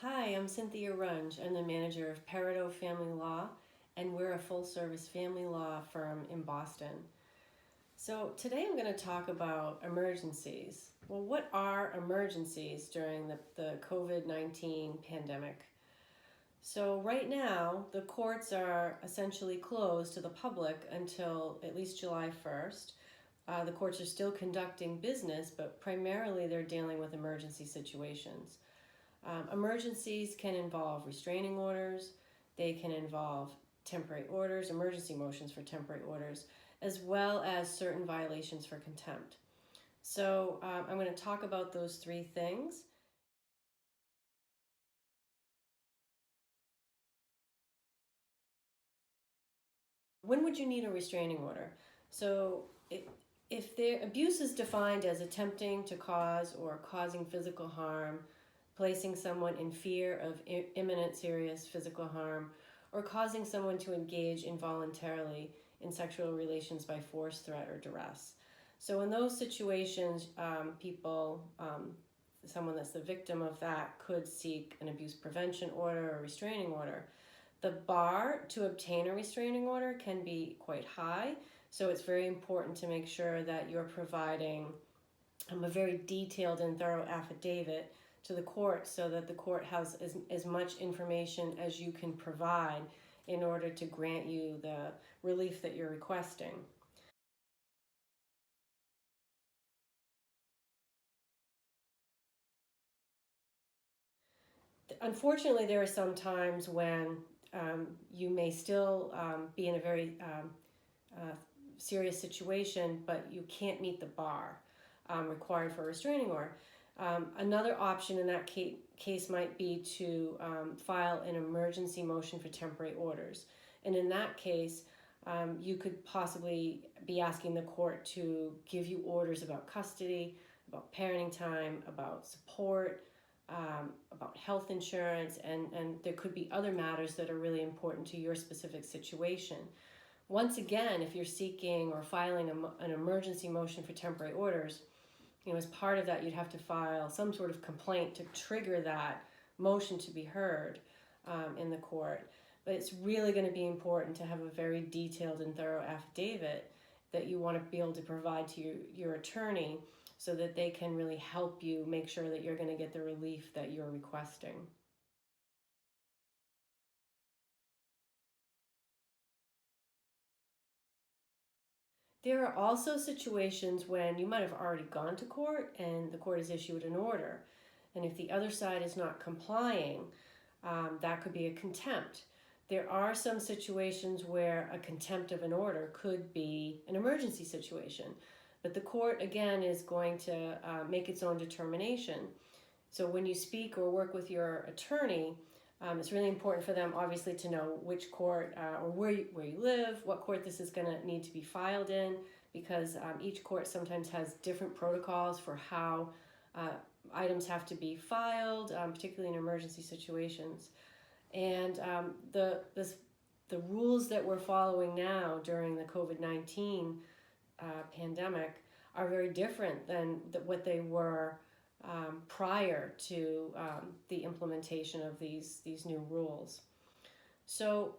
Hi, I'm Cynthia Runge. I'm the manager of Peridot Family Law, and we're a full-service family law firm in Boston. So today I'm going to talk about emergencies. Well, what are emergencies during the COVID-19 pandemic? So right now, the courts are essentially closed to the public until at least July 1st. The courts are still conducting business, but primarily they're dealing with emergency situations. Emergencies can involve restraining orders, they can involve temporary orders, emergency motions for temporary orders, as well as certain violations for contempt. So I'm going to talk about those three things. When would you need a restraining order? So if the abuse is defined as attempting to cause or causing physical harm, placing someone in fear of imminent serious physical harm, or causing someone to engage involuntarily in sexual relations by force, threat, or duress. So in those situations, someone that's the victim of that could seek an abuse prevention order or restraining order. The bar to obtain a restraining order can be quite high, so it's very important to make sure that you're providing a very detailed and thorough affidavit to the court so that the court has as much information as you can provide in order to grant you the relief that you're requesting. Unfortunately, there are some times when you may still be in a very serious situation, but you can't meet the bar required for a restraining order. Another option in that case might be to file an emergency motion for temporary orders. And in that case, you could possibly be asking the court to give you orders about custody, about parenting time, about support, about health insurance, and there could be other matters that are really important to your specific situation. Once again, if you're seeking or filing an emergency motion for temporary orders, as part of that, you'd have to file some sort of complaint to trigger that motion to be heard in the court. But it's really going to be important to have a very detailed and thorough affidavit that you want to be able to provide to your attorney so that they can really help you make sure that you're going to get the relief that you're requesting. There are also situations when you might have already gone to court and the court has issued an order. And if the other side is not complying, that could be a contempt. There are some situations where a contempt of an order could be an emergency situation. But the court, again, is going to make its own determination. So when you speak or work with your attorney, it's really important for them, obviously, to know which court or where you live, what court this is going to need to be filed in, because each court sometimes has different protocols for how items have to be filed, particularly in emergency situations. And the rules that we're following now during the COVID-19 pandemic are very different than what they were prior to the implementation of these new rules. So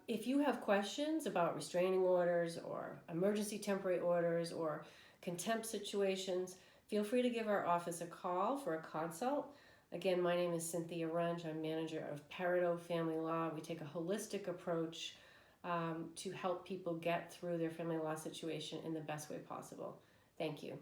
if you have questions about restraining orders or emergency temporary orders or contempt situations, feel free to give our office a call for a consult. Again, my name is Cynthia Runge. I'm manager of Peridot Family Law. We take a holistic approach to help people get through their family law situation in the best way possible. Thank you.